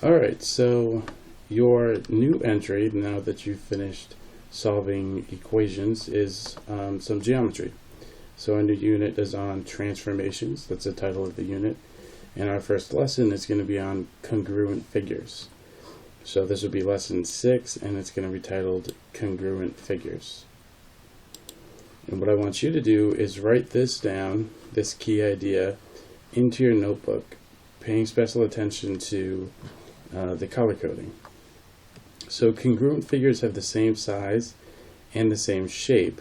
Alright, so your new entry, now that you've finished solving equations, is some geometry. So our new unit is on transformations. That's the title of the unit. And our first lesson is going to be on congruent figures. So this will be lesson 6, and it's going to be titled Congruent Figures. And what I want you to do is write this down, this key idea, into your notebook, paying special attention to the color coding. So congruent figures have the same size and the same shape,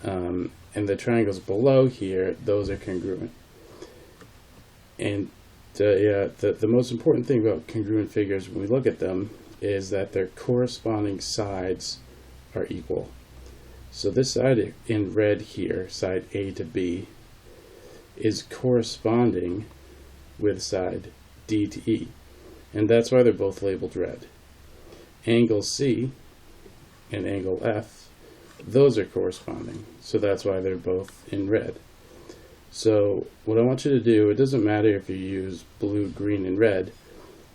and the triangles below here, those are congruent. And the most important thing about congruent figures when we look at them is that their corresponding sides are equal. So this side in red here, side A to B, is corresponding with side D to E. And that's why they're both labeled red. Angle C and angle F, those are corresponding. So that's why they're both in red. So what I want you to do, it doesn't matter if you use blue, green, and red,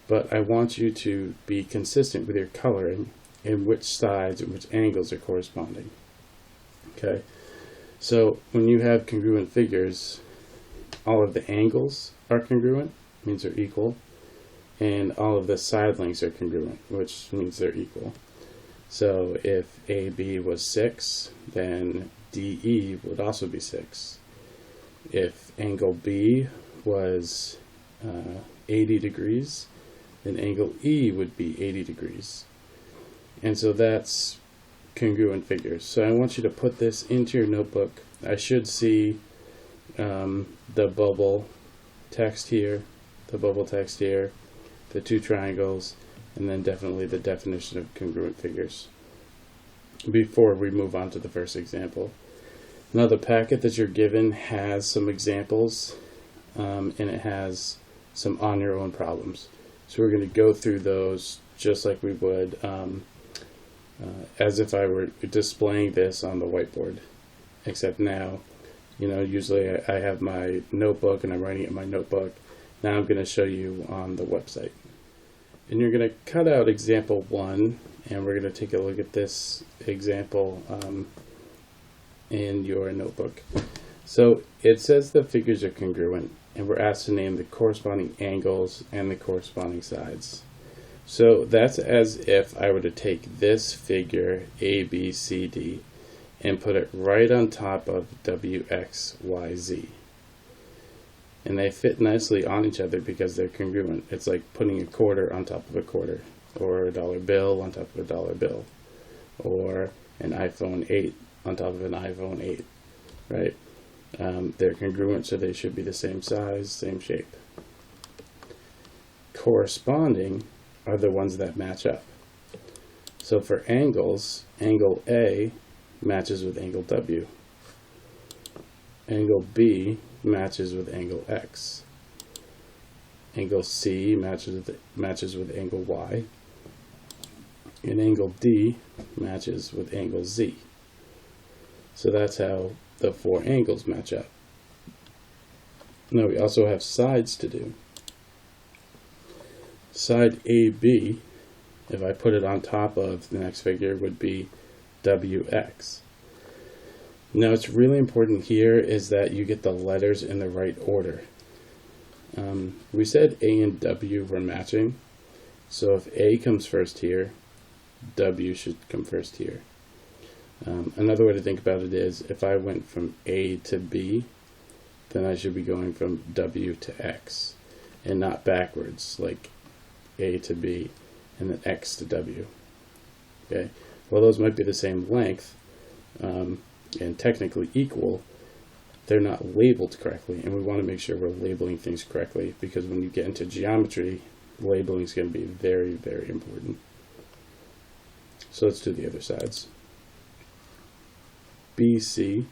but I want you to be consistent with your coloring and which sides and which angles are corresponding. Okay, so when you have congruent figures, all of the angles are congruent, means they're equal, and all of the side lengths are congruent, which means they're equal. So if AB was 6, then DE would also be 6. If angle B was 80 degrees, then angle E would be 80 degrees. And so that's congruent figures. So I want you to put this into your notebook. I should see the bubble text here, the two triangles, and then definitely the definition of congruent figures before we move on to the first example. Now the packet that you're given has some examples and it has some on your own problems. So we're going to go through those just like we would as if I were displaying this on the whiteboard, except now, usually I have my notebook and I'm writing it in my notebook. Now I'm going to show you on the website. And you're going to cut out example 1, and we're going to take a look at this example in your notebook. So it says the figures are congruent, and we're asked to name the corresponding angles and the corresponding sides. So that's as if I were to take this figure ABCD and put it right on top of WXYZ. And they fit nicely on each other because they're congruent. It's like putting a quarter on top of a quarter, or a dollar bill on top of a dollar bill, or an iPhone 8 on top of an iPhone 8, right? They're congruent, so they should be the same size, same shape. Corresponding are the ones that match up. So for angles, angle A matches with angle W. Angle B matches with angle X. Angle C matches with angle Y. And angle D matches with angle Z. So that's how the 4 angles match up. Now we also have sides to do. Side AB, if I put it on top of the next figure, would be WX. Now what's really important here is that you get the letters in the right order. We said A and W were matching, so if A comes first here, W should come first here. Another way to think about it is if I went from A to B, then I should be going from W to X, and not backwards, like A to B and then X to W. Okay, well those might be the same length and technically equal, they're not labeled correctly, and we want to make sure we're labeling things correctly, because when you get into geometry, labeling is going to be very, very important. So let's do the other sides. BC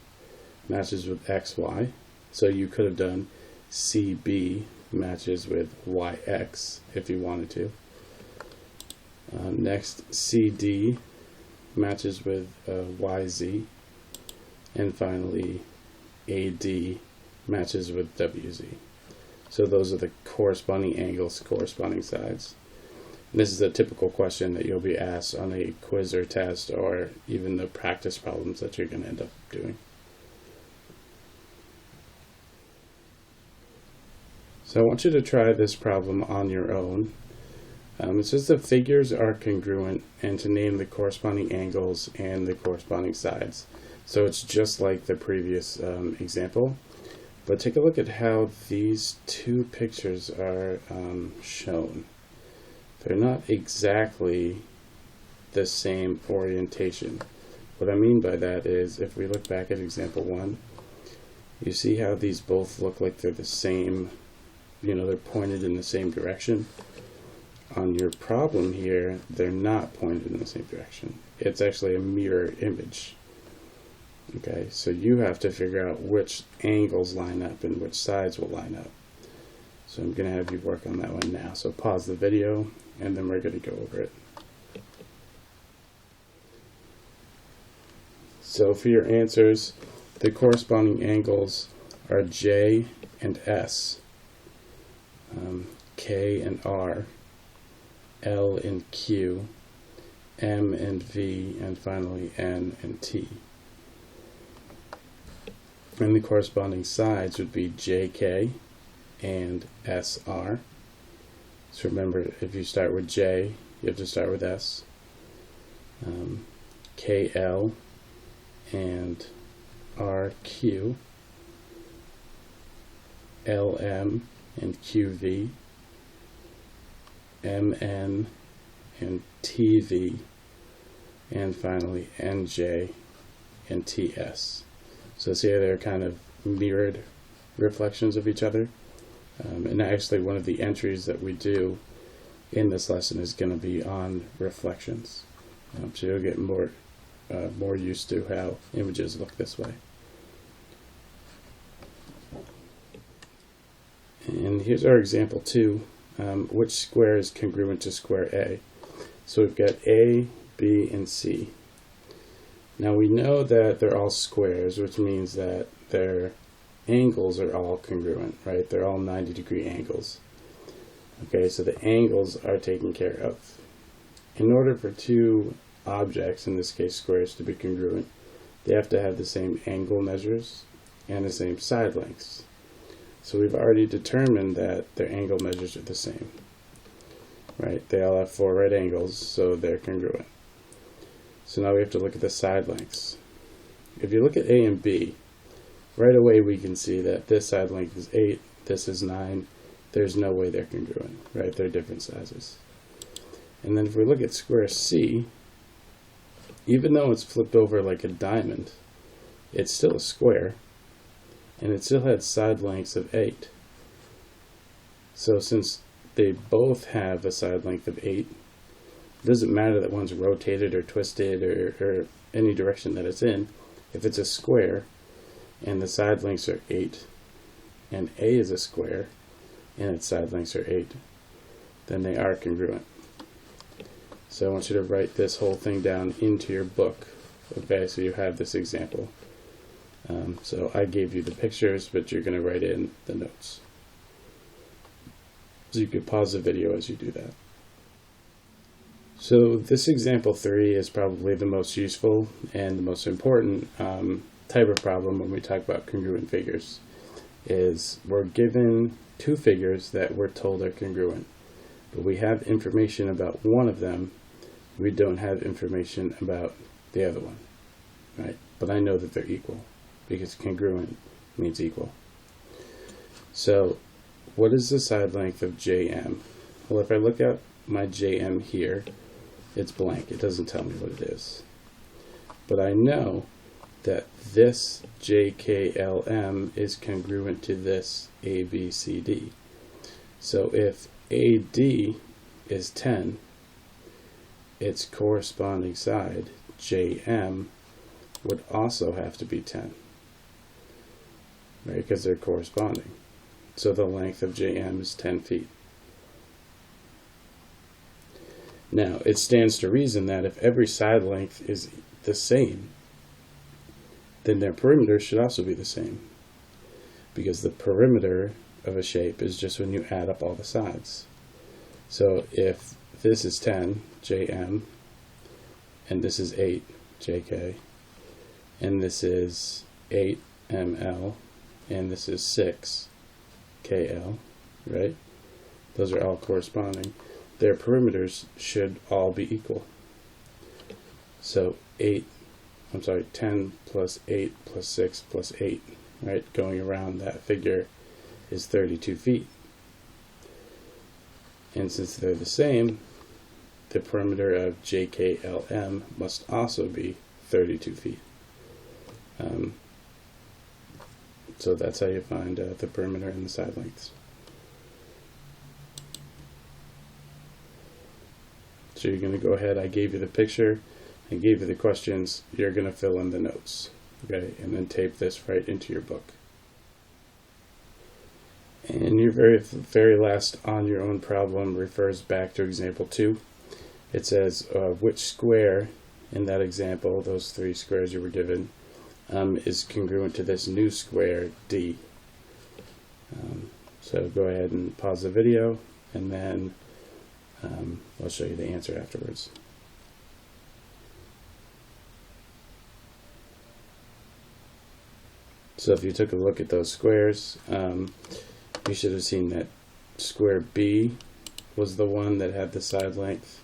matches with XY, so you could have done CB matches with YX if you wanted to. Next, CD matches with YZ, and finally AD matches with WZ. So those are the corresponding angles, corresponding sides. This is a typical question that you'll be asked on a quiz or test, or even the practice problems that you're going to end up doing. So I want you to try this problem on your own. It says the figures are congruent and to name the corresponding angles and the corresponding sides. So it's just like the previous example, but take a look at how these two pictures are shown. They're not exactly the same orientation. What I mean by that is, if we look back at example 1, you see how these both look like they're the same, they're pointed in the same direction. On your problem here, they're not pointed in the same direction. It's actually a mirror image. Okay, so you have to figure out which angles line up and which sides will line up. So I'm going to have you work on that one now. So pause the video, and then we're going to go over it. So for your answers, the corresponding angles are J and S, K and R, L and Q, M and V, and finally N and T. And the corresponding sides would be JK and SR. So remember, if you start with J, you have to start with S. KL and RQ, LM and QV, MN and TV, and finally NJ and TS. So see how they're kind of mirrored reflections of each other? And actually one of the entries that we do in this lesson is going to be on reflections. So you'll get more used to how images look this way. And here's our example 2. Which square is congruent to square A? So we've got A, B, and C. Now we know that they're all squares, which means that their angles are all congruent, right? They're all 90-degree angles. Okay, so the angles are taken care of. In order for two objects, in this case squares, to be congruent, they have to have the same angle measures and the same side lengths. So we've already determined that their angle measures are the same, right? They all have 4 right angles, so they're congruent. So now we have to look at the side lengths. If you look at A and B, right away we can see that this side length is 8, this is 9. There's no way they're congruent, right? They're different sizes. And then if we look at square C, even though it's flipped over like a diamond, it's still a square, and it still had side lengths of 8. So since they both have a side length of 8, it doesn't matter that one's rotated or twisted or any direction that it's in. If it's a square and the side lengths are 8, and A is a square and its side lengths are 8, then they are congruent. So I want you to write this whole thing down into your book. Okay, so you have this example. So I gave you the pictures, but you're going to write in the notes. So you could pause the video as you do that. So this example 3 is probably the most useful and the most important type of problem when we talk about congruent figures. Is we're given 2 figures that we're told are congruent, but we have information about one of them. We don't have information about the other one, right? But I know that they're equal because congruent means equal. So what is the side length of JM? Well, if I look at my JM here, it's blank. It doesn't tell me what it is. But I know that this JKLM is congruent to this ABCD. So if AD is 10, its corresponding side, JM, would also have to be 10, right? Because they're corresponding. So the length of JM is 10 feet. Now, it stands to reason that if every side length is the same, then their perimeter should also be the same, because the perimeter of a shape is just when you add up all the sides. So if this is 10, JM, and this is 8, JK, and this is 8, ML, and this is 6, KL, right? Those are all corresponding. Their perimeters should all be equal. So 10 plus 8 plus 6 plus 8, right? Going around that figure is 32 feet. And since they're the same, the perimeter of JKLM must also be 32 feet. So that's how you find the perimeter and the side lengths. So you're going to go ahead, I gave you the picture, I gave you the questions, you're going to fill in the notes, okay, and then tape this right into your book. And your very last on your own problem refers back to example 2. It says which square in that example, those 3 squares you were given, is congruent to this new square D. So go ahead and pause the video, and then I'll show you the answer afterwards. So if you took a look at those squares, you should have seen that square B was the one that had the side length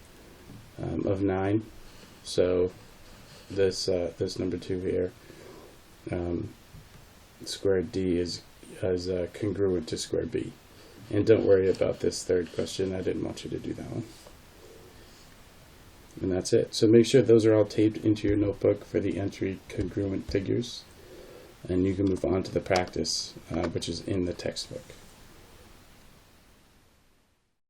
of 9. So this number 2 here, square D is congruent to square B. And don't worry about this third question. I didn't want you to do that one. And that's it. So make sure those are all taped into your notebook for the entry congruent figures. And you can move on to the practice, which is in the textbook.